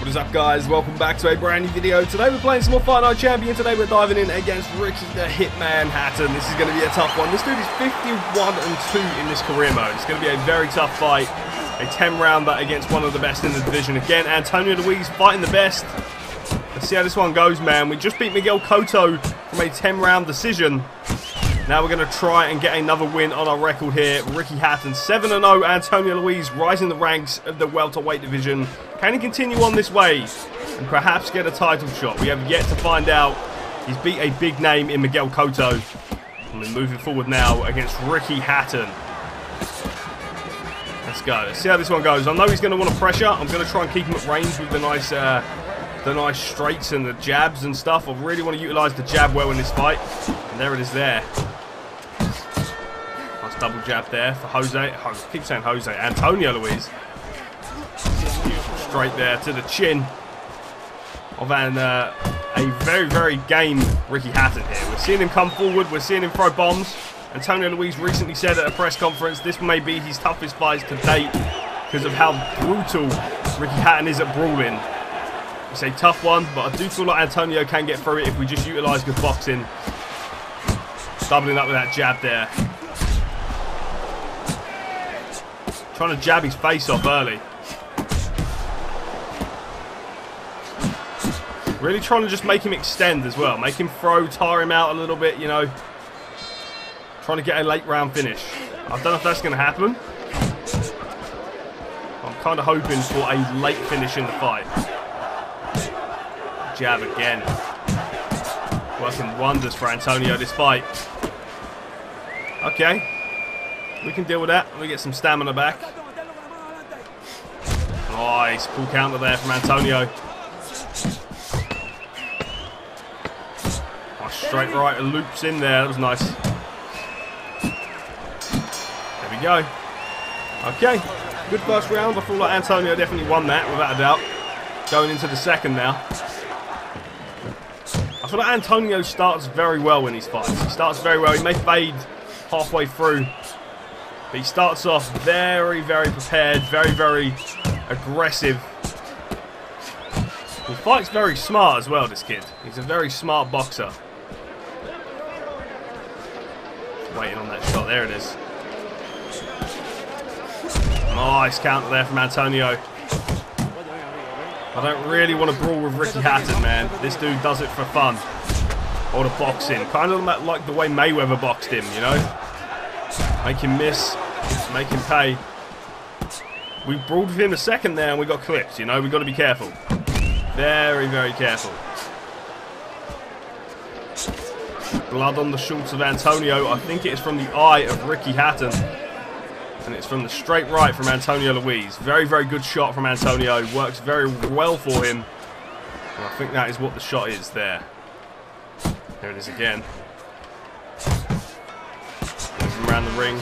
What is up, guys? Welcome back to a brand new video. Today we're playing some more Fight Night Champion. Today we're diving in against Ricky the Hitman Hatton. This is going to be a tough one. This dude is 51-2 in this career mode. It's going to be a very tough fight. A 10-rounder against one of the best in the division. Again, Antonio Luis fighting the best. Let's see how this one goes, man. We just beat Miguel Cotto from a 10-round decision. Now we're going to try and get another win on our record here. Ricky Hatton 7-0. Antonio Luis rising the ranks of the welterweight division. Can he continue on this way and perhaps get a title shot? We have yet to find out. He's beat a big name in Miguel Cotto. And we're moving forward now against Ricky Hatton. Let's go. Let's see how this one goes. I know he's going to want to pressure. I'm going to try and keep him at range with the nice straights and the jabs and stuff. I really want to utilise the jab well in this fight. And there it is there. Nice double jab there for Jose. I keep saying Jose. Antonio Luis. Straight there to the chin of a very, very game Ricky Hatton here. We're seeing him come forward. We're seeing him throw bombs. Antonio Luis recently said at a press conference this may be his toughest fights to date because of how brutal Ricky Hatton is at brawling. It's a tough one, but I do feel like Antonio can get through it if we just utilise good boxing. Doubling up with that jab there. Trying to jab his face off early. Really trying to just make him extend as well. Make him throw, tire him out a little bit, you know. Trying to get a late round finish. I don't know if that's going to happen. I'm kind of hoping for a late finish in the fight. Jab again. Working wonders for Antonio this fight. Okay. We can deal with that. Let me get some stamina back. Nice. Full counter there from Antonio. Nice straight right. Loops in there. That was nice. There we go. Okay. Good first round. I feel like Antonio definitely won that without a doubt. Going into the second now. I feel like Antonio starts very well in his fights. He starts very well. He may fade halfway through. But he starts off very, very prepared. Very, very aggressive. He fights very smart as well, this kid. He's a very smart boxer. Waiting on that shot. There it is. Nice counter there from Antonio. I don't really want to brawl with Ricky Hatton, man. This dude does it for fun. Or the boxing. Kind of like the way Mayweather boxed him, you know? Make him miss. Make him pay. We brawled with him a second there and we got clipped, you know? We've got to be careful. Very, very careful. Blood on the shorts of Antonio. I think it is from the eye of Ricky Hatton. And it's from the straight right from Antonio Luis. Very, very good shot from Antonio. Works very well for him. And I think that is what the shot is there. There it is again. Moves him around the ring.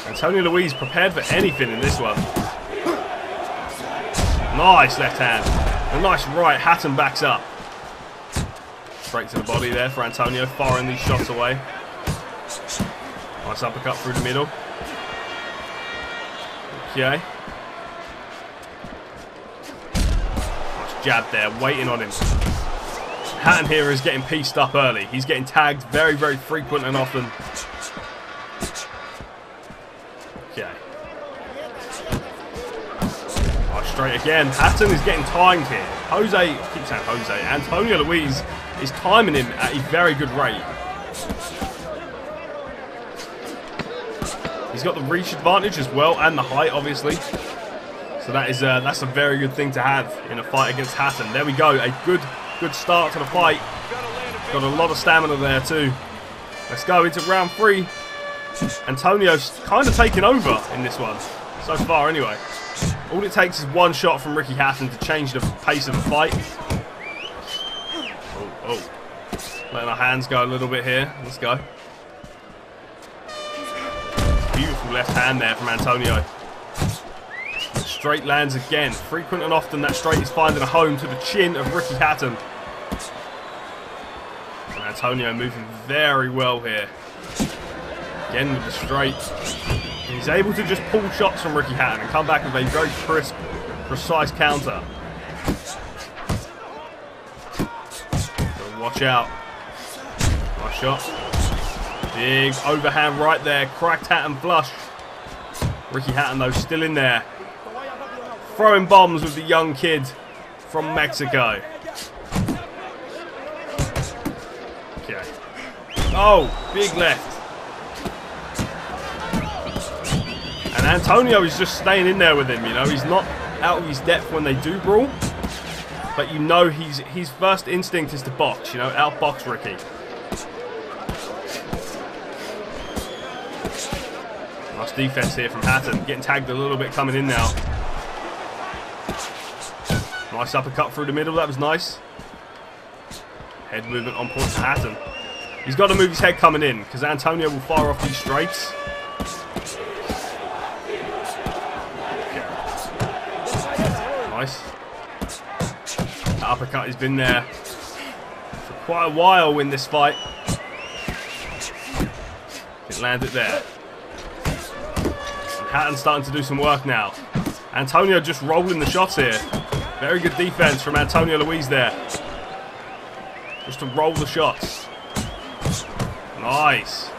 Antonio Luis prepared for anything in this one. Nice left hand. A nice right. Hatton backs up. Straight to the body there for Antonio. Firing these shots away. Nice uppercut through the middle. Okay. Nice jab there, waiting on him. Hatton here is getting pieced up early. He's getting tagged very, very frequent and often. Okay. Nice straight again. Hatton is getting timed here. Jose, I keep saying Jose. Antonio Luis is timing him at a very good rate. He's got the reach advantage as well, and the height, obviously. So that's a very good thing to have in a fight against Hatton. There we go, a good start to the fight. Got a lot of stamina there too. Let's go into round 3. Antonio's kind of taking over in this one, so far anyway. All it takes is one shot from Ricky Hatton to change the pace of the fight. Oh. Letting our hands go a little bit here. Let's go. Beautiful left hand there from Antonio. Straight lands again. Frequent and often that straight is finding a home to the chin of Ricky Hatton. And Antonio moving very well here. Again with the straight. He's able to just pull shots from Ricky Hatton and come back with a very crisp, precise counter. So watch out. Nice shot. Big overhand right there. Cracked Hatton flush. Ricky Hatton, though, still in there. Throwing bombs with the young kid from Mexico. Okay. Oh, big left. And Antonio is just staying in there with him, you know. He's not out of his depth when they do brawl. But you know his first instinct is to box, you know, outbox Ricky. Nice defense here from Hatton. Getting tagged a little bit coming in now. Nice uppercut through the middle. That was nice. Head movement on point to Hatton. He's got to move his head coming in because Antonio will fire off these straights. Okay. Nice. That uppercut has been there for quite a while in this fight. Didn't land it there. Hatton's starting to do some work now. Antonio just rolling the shots here. Very good defense from Antonio Luis there. Just to roll the shots. Nice.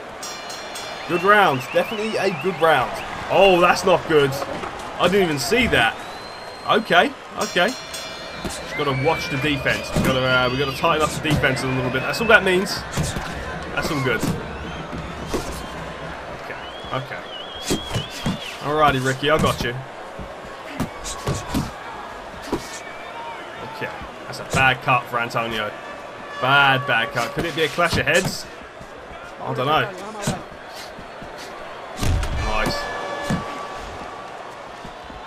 Good round. Definitely a good round. Oh, that's not good. I didn't even see that. Okay, okay. Just got to watch the defense. We got to tighten up the defense a little bit. That's all that means. That's all good. Okay, okay. Alrighty, Ricky, I got you. Okay, that's a bad cut for Antonio. Bad cut. Could it be a clash of heads? I don't know. Nice.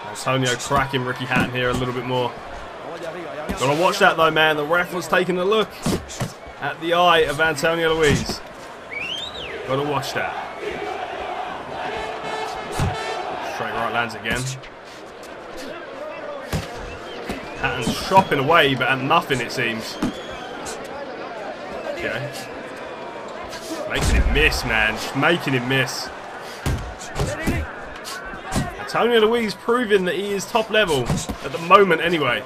Antonio cracking Ricky Hatton here a little bit more. Gotta watch that though, man. The ref was taking a look at the eye of Antonio Luis. Gotta watch that. Straight right lands again. Hatton's chopping away, but at nothing it seems. Okay. Making him miss, man. Just making him miss. Antonio Luis proving that he is top level at the moment anyway.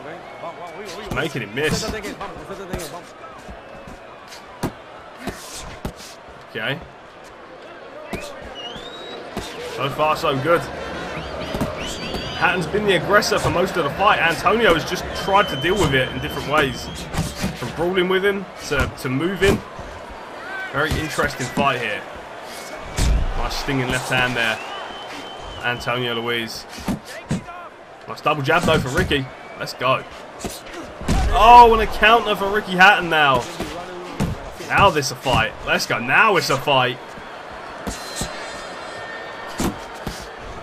Just making him miss. Okay. So far, so good. Hatton's been the aggressor for most of the fight. Antonio has just tried to deal with it in different ways. From brawling with him to moving. Very interesting fight here. Nice stinging left hand there. Antonio Luis. Nice double jab though for Ricky. Let's go. Oh, and a counter for Ricky Hatton now. Now this a fight. Let's go. Now it's a fight.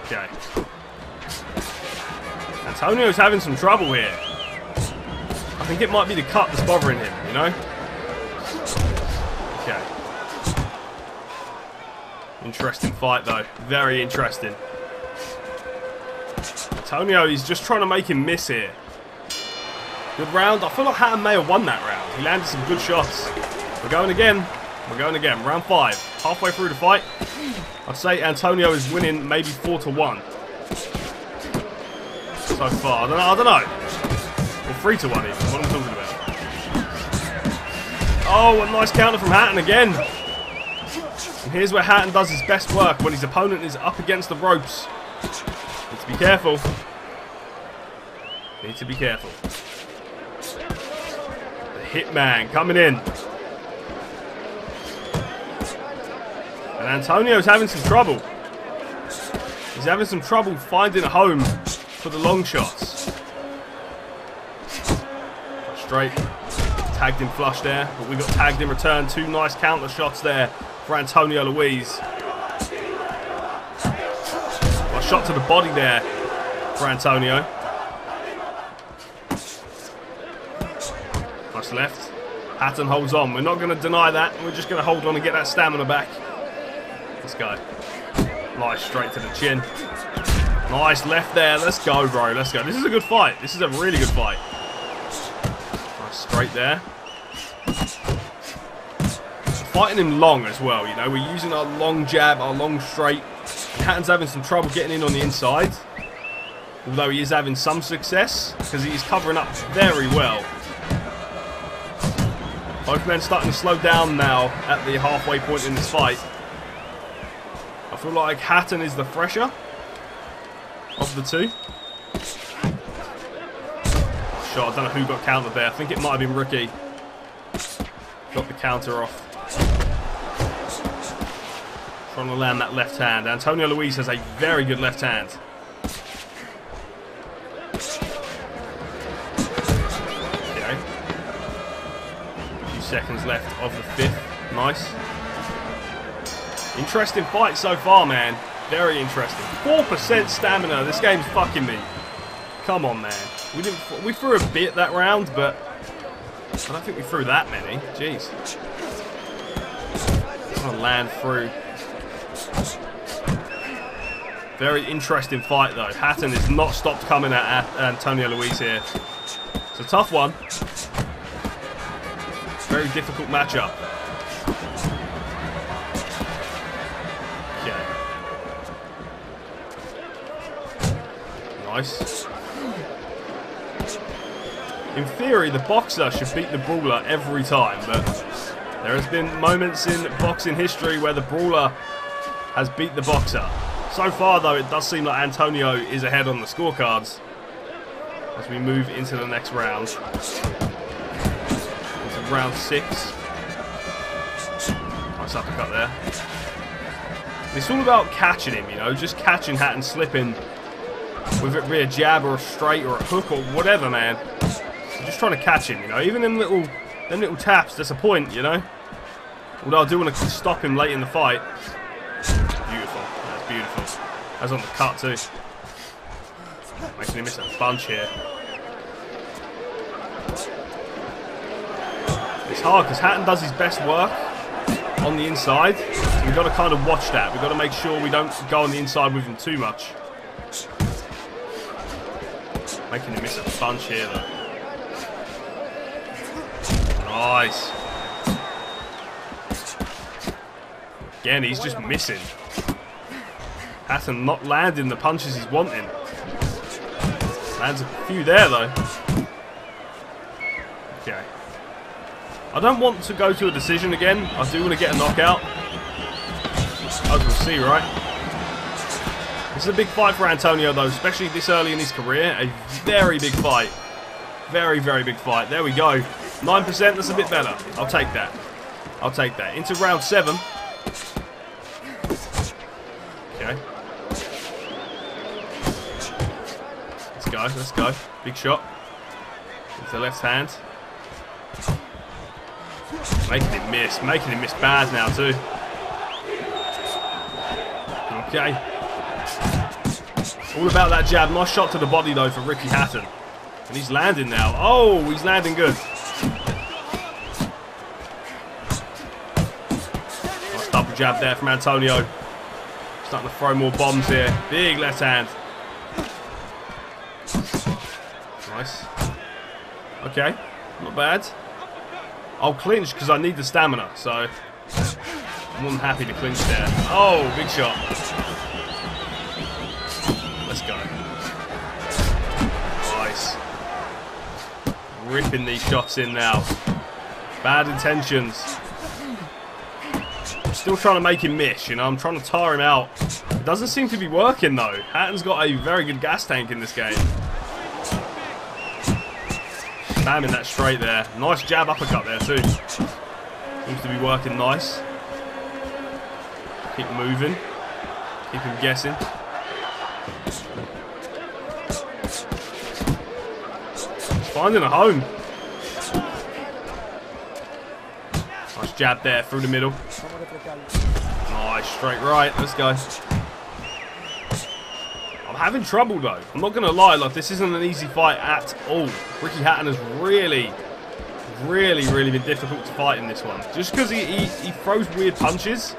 Okay. Antonio's having some trouble here. I think it might be the cut that's bothering him, you know? Okay. Interesting fight though. Very interesting. Antonio, he's just trying to make him miss here. Good round. I feel like Hatton may have won that round. He landed some good shots. We're going again. We're going again. Round 5. Halfway through the fight. I'd say Antonio is winning maybe 4-1. So far. I don't know. Or 3-1 even. What am I talking about? Oh, a nice counter from Hatton again. And here's where Hatton does his best work when his opponent is up against the ropes. Need to be careful. Need to be careful. The Hitman coming in. And Antonio's having some trouble. He's having some trouble finding a home for the long shots. Straight. Tagged him flush there, but we got tagged in return. 2 nice counter shots there for Antonio Luis. A shot to the body there for Antonio. Nice left. Hatton holds on. We're not going to deny that. We're just going to hold on and get that stamina back. Let's go. Nice straight to the chin. Nice left there. Let's go, bro. Let's go. This is a good fight. This is a really good fight. Nice straight there. Fighting him long as well, you know. We're using our long jab, our long straight. Hatton's having some trouble getting in on the inside. Although he is having some success, because he is covering up very well. Both men starting to slow down now at the halfway point in this fight. I feel like Hatton is the fresher of the two. Shot, I don't know who got countered there. I think it might have been Ricky. Got the counter off. Trying to land that left hand. Antonio Luis has a very good left hand. Okay. A few seconds left of the fifth. Nice. Interesting fight so far, man. Very interesting. 4% stamina. This game's fucking me. Come on, man. We threw a bit that round, but I don't think we threw that many. Jeez. Trying to land through. Very interesting fight, though. Hatton has not stopped coming at Antonio Luis here. It's a tough one. Very difficult matchup. Okay. Nice. In theory, the boxer should beat the brawler every time, but there has been moments in boxing history where the brawler has beat the boxer. So far, though, it does seem like Antonio is ahead on the scorecards as we move into the next round. Into round 6. Nice uppercut there. It's all about catching him, you know, just catching Hatton slipping, whether it be a jab or a straight or a hook or whatever, man. I'm just trying to catch him, you know. Even them little taps, that's a point, you know. Although I do want to stop him late in the fight. Beautiful. That's beautiful. That's on the cut too. Making him miss a bunch here. It's hard because Hatton does his best work on the inside. So we've got to kind of watch that. We've got to make sure we don't go on the inside with him too much. Making him miss a bunch here though. Nice. Again, he's just missing. Hatton not landing the punches he's wanting. Lands a few there though. Okay. I don't want to go to a decision again. I do want to get a knockout. As we'll see, right? This is a big fight for Antonio though, especially this early in his career. A very big fight. Very, very big fight. There we go. 9%, that's a bit better. I'll take that. I'll take that. Into round 7. Okay. Let's go, let's go. Big shot. With the left hand. Making him miss. Making him miss bad now too. Okay. All about that jab. Nice shot to the body though for Ricky Hatton. And he's landing now. Oh, he's landing good. Nice double jab there from Antonio. Starting to throw more bombs here. Big left hand. Nice. Okay, not bad. I'll clinch because I need the stamina, so I'm more than happy to clinch there. Oh, big shot. Let's go. Nice. Ripping these shots in now. Bad intentions. I'm still trying to make him miss, you know. I'm trying to tire him out. It doesn't seem to be working, though. Hatton's got a very good gas tank in this game. Slamming that straight there. Nice jab uppercut there, too. Seems to be working nice. Keep moving. Keep him guessing. Finding a home. Nice jab there through the middle. Nice straight right. Let's go. I'm having trouble though. I'm not going to lie. Like, this isn't an easy fight at all. Ricky Hatton has really been difficult to fight in this one. Just because he throws weird punches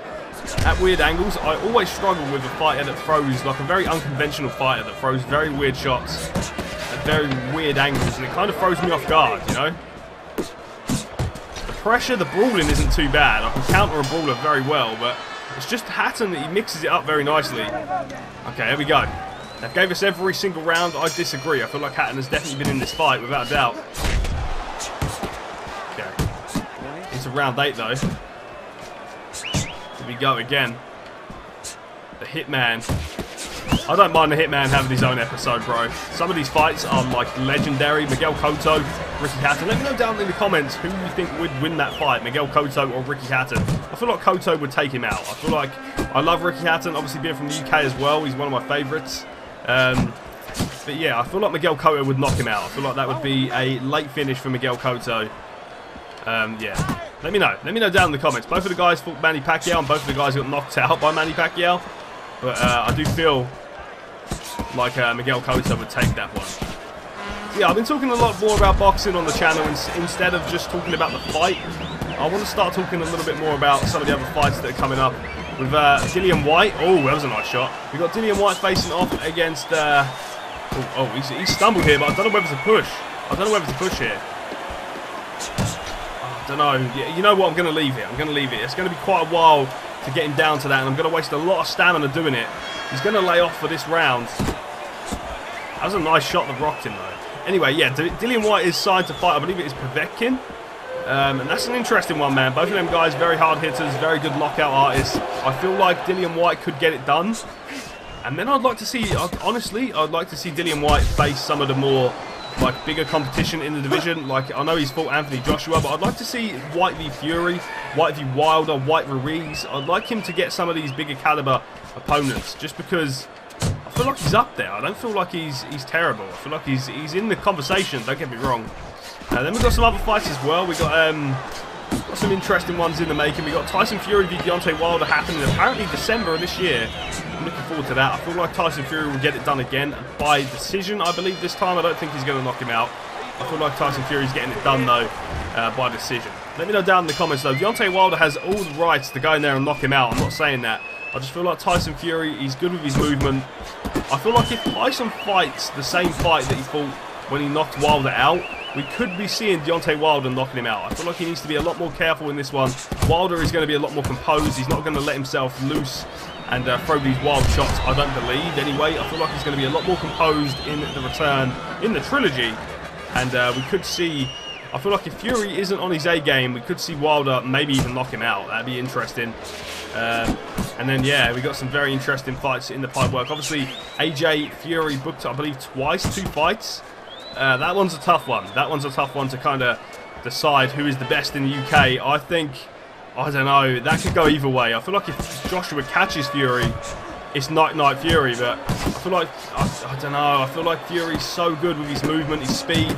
at weird angles. I always struggle with a fighter that throws, like a very unconventional fighter that throws very weird shots at very weird angles, and it kind of throws me off guard, you know? The pressure, the brawling isn't too bad. I can counter a brawler very well, but it's just Hatton that he mixes it up very nicely. Okay, here we go. They gave us every single round. I disagree. I feel like Hatton has definitely been in this fight, without a doubt. Okay. Into round 8, though. Here we go again. The Hitman. I don't mind the Hitman having his own episode, bro. Some of these fights are, like, legendary. Miguel Cotto, Ricky Hatton. Let me know down in the comments who you think would win that fight, Miguel Cotto or Ricky Hatton. I feel like Cotto would take him out. I feel like I love Ricky Hatton, obviously being from the UK as well. He's one of my favourites. But yeah, I feel like Miguel Cotto would knock him out. I feel like that would be a late finish for Miguel Cotto. Yeah. Let me know. Let me know down in the comments. Both of the guys fought Manny Pacquiao, and both of the guys got knocked out by Manny Pacquiao. But I do feel like Miguel Cotto would take that one. So yeah, I've been talking a lot more about boxing on the channel instead of just talking about the fight. I want to start talking a little bit more about some of the other fights that are coming up. With Dillian Whyte. Oh, that was a nice shot. We've got Dillian Whyte facing off against... he stumbled here, but I don't know whether to push. I don't know whether to push here. I don't know. You know what? I'm going to leave it. I'm going to leave it. It's going to be quite a while to get him down to that, and I'm going to waste a lot of stamina doing it. He's going to lay off for this round. That was a nice shot that rocked him, though. Anyway, yeah, Dillian Whyte is signed to fight. I believe it is Povetkin. And that's an interesting one, man. Both of them guys, very hard hitters, very good knockout artists. I feel like Dillian Whyte could get it done. And then I'd like to see, honestly, I'd like to see Dillian Whyte face some of the more, like, bigger competition in the division. Like, I know he's fought Anthony Joshua, but I'd like to see Whyte v Fury, Whyte v Wilder, Whyte v Ruiz. I'd like him to get some of these bigger caliber opponents, just because I feel like he's up there. I don't feel like he's terrible. I feel like he's in the conversation, don't get me wrong. Then we've got some other fights as well. We've got some interesting ones in the making. We've got Tyson Fury v Deontay Wilder happening apparently December of this year. I'm looking forward to that. I feel like Tyson Fury will get it done again by decision, I believe, this time. I don't think he's going to knock him out. I feel like Tyson Fury's getting it done, though, by decision. Let me know down in the comments, though. Deontay Wilder has all the rights to go in there and knock him out. I'm not saying that. I just feel like Tyson Fury, he's good with his movement. I feel like if Tyson fights the same fight that he fought when he knocked Wilder out, we could be seeing Deontay Wilder knocking him out. I feel like he needs to be a lot more careful in this one. Wilder is going to be a lot more composed. He's not going to let himself loose and throw these wild shots, I don't believe. Anyway, I feel like he's going to be a lot more composed in the return, in the trilogy. And we could see... I feel like if Fury isn't on his A game, we could see Wilder maybe even knock him out. That'd be interesting. And then, yeah, we got some very interesting fights in the pipework. Obviously, AJ Fury booked, I believe, twice, 2 fights. That one's a tough one. That one's a tough one to kind of decide who is the best in the UK. I think, I don't know, that could go either way. I feel like if Joshua catches Fury, it's Night Fury, but I feel like, I don't know, I feel like Fury's so good with his movement, his speed.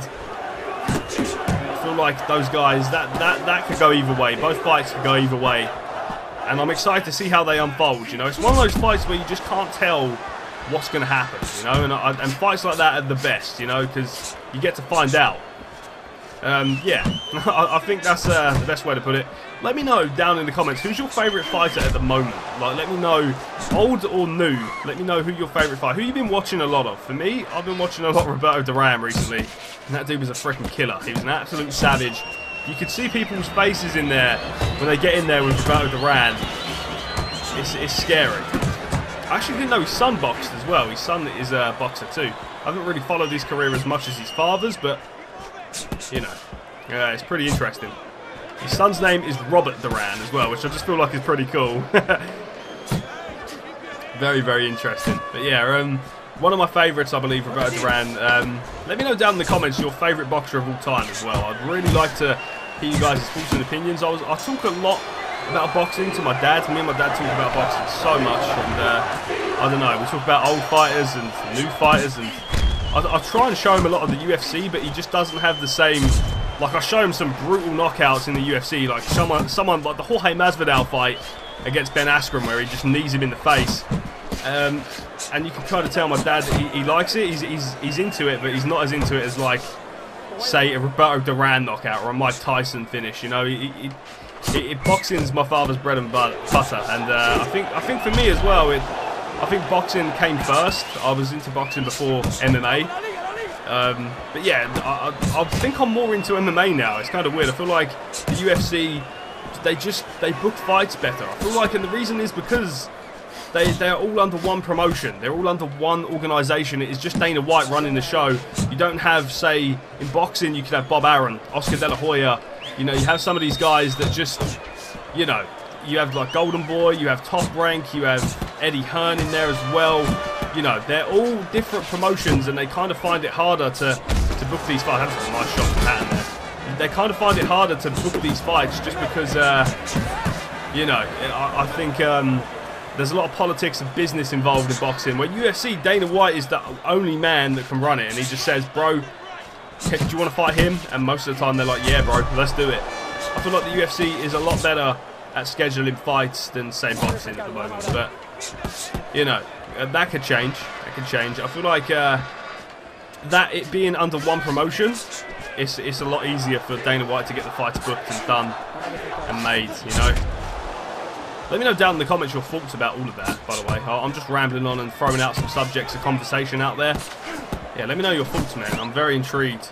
I feel like those guys, that could go either way. Both fights could go either way. And I'm excited to see how they unfold, you know. It's one of those fights where you just can't tell what's going to happen, you know, and fights like that are the best, you know, because you get to find out. Yeah, I think that's the best way to put it. Let me know down in the comments, who's your favourite fighter at the moment? Like, let me know, old or new, let me know who your favourite fighter, who you've been watching a lot of. For me, I've been watching a lot of Roberto Duran recently, and that dude was a freaking killer. He was an absolute savage. You could see people's faces in there when they get in there with Roberto Duran. It's scary. I actually didn't know his son boxed as well. His son is a boxer too. I haven't really followed his career as much as his father's, but, you know, it's pretty interesting. His son's name is Robert Duran as well, which I just feel like is pretty cool. Very, very interesting. But yeah, one of my favourites, I believe, Roberto Duran. Let me know down in the comments your favourite boxer of all time as well. I'd really like to hear you guys' thoughts and opinions. I talk a lot about boxing to my dad. Me and my dad talk about boxing so much, and I don't know, we talk about old fighters and new fighters, and I try and show him a lot of the UFC, but he just doesn't have the same. Like, I show him some brutal knockouts in the UFC, like someone like the Jorge Masvidal fight against Ben Askren, where he just knees him in the face. And you can kind of tell my dad that he likes it. He's into it, but he's not as into it as, like, say, a Roberto Duran knockout or a Mike Tyson finish. You know, boxing's my father's bread and butter, and I think for me as well, I think boxing came first. I was into boxing before MMA, but yeah, I think I'm more into MMA now. It's kind of weird. I feel like the UFC, they book fights better. I feel like, and the reason is because they're all under one promotion. They're all under one organisation. It is just Dana White running the show. You don't have, say, in boxing, you could have Bob Arum, Oscar De La Hoya. You know, you have some of these guys that just, you know, you have like Golden Boy, you have Top Rank, you have Eddie Hearn in there as well. You know, they're all different promotions, and they kind of find it harder to book these fights. That's a nice shot from Hatton there. They kind of find it harder to book these fights just because, you know, I think there's a lot of politics and business involved in boxing. Where UFC, Dana White is the only man that can run it, and he just says, bro, do you want to fight him? And most of the time they're like, yeah, bro, let's do it. I feel like the UFC is a lot better at scheduling fights than, say, boxing at the moment. But, you know, that could change. That could change. I feel like that it being under one promotion, it's a lot easier for Dana White to get the fights booked and done and made, you know. Let me know down in the comments your thoughts about all of that, by the way. I'm just rambling on and throwing out some subjects of conversation out there. Yeah, let me know your thoughts, man. I'm very intrigued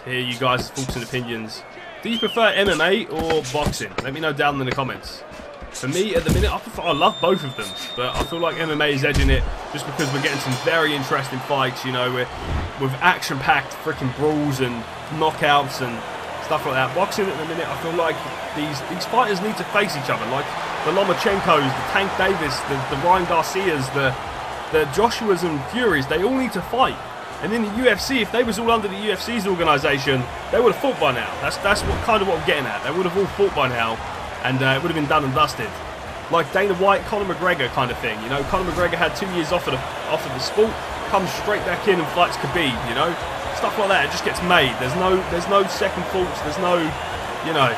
to hear you guys' thoughts and opinions. Do you prefer MMA or boxing? Let me know down in the comments. For me, at the minute, I love both of them, but I feel like MMA is edging it just because we're getting some very interesting fights, you know, with action-packed freaking brawls and knockouts and stuff like that. Boxing at the minute, I feel like these fighters need to face each other, like the Lomachenkos, the Tank Davis, the Ryan Garcias, the Joshuas and Furies. They all need to fight. And in the UFC, if they was all under the UFC's organisation, they would have fought by now. That's what we're getting at. They would have all fought by now, and it would have been done and dusted. Like Dana White, Conor McGregor kind of thing. You know, Conor McGregor had 2 years off of the sport, comes straight back in and fights Khabib. You know, stuff like that. It just gets made. There's no second thoughts. There's no, you know,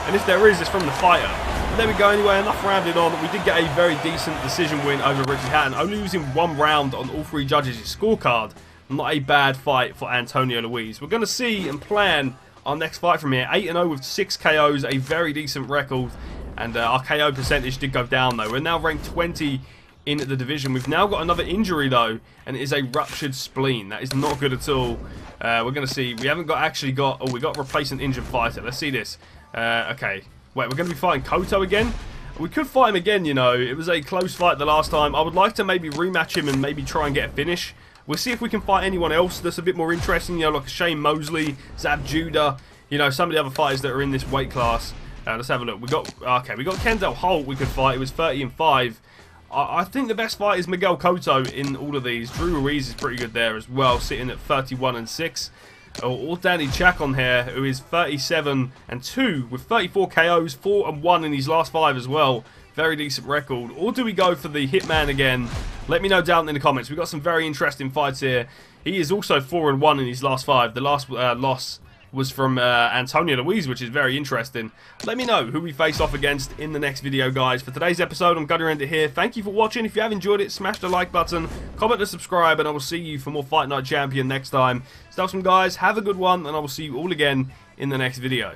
and if there is, it's from the fighter. But there we go. Anyway, enough rambling on. We did get a very decent decision win over Ricky Hatton, only losing 1 round on all 3 judges' scorecard. Not a bad fight for Antonio Luis. We're going to see and plan our next fight from here. 8-0 with 6 KOs, a very decent record. And our KO percentage did go down, though. We're now ranked 20 in the division. We've now got another injury, though, and it is a ruptured spleen. That is not good at all. We're going to see. We haven't actually got... Oh, we got replacement injured fighter. Let's see this. Okay. Wait, we're going to be fighting Koto again? We could fight him again, you know. It was a close fight the last time. I would like to maybe rematch him and maybe try and get a finish. We'll see if we can fight anyone else that's a bit more interesting, you know, like Shane Mosley, Zab Judah, you know, some of the other fighters that are in this weight class. Let's have a look. We got Kendall Holt we could fight. It was 30-5. I think the best fight is Miguel Cotto in all of these. Drew Ruiz is pretty good there as well, sitting at 31-6. Or Danny Chacon here, who is 37-2 with 34 KOs, 4-1 in his last 5 as well. Very decent record. Or do we go for the Hitman again? Let me know down in the comments. We've got some very interesting fights here. He is also 4-1 in his last 5. The last loss was from Antonio Luis, which is very interesting. Let me know who we face off against in the next video, guys. For today's episode, I'm going to end it here. Thank you for watching. If you have enjoyed it, smash the like button, comment and subscribe, and I will see you for more Fight Night Champion next time. Stay awesome, guys. Have a good one, and I will see you all again in the next video.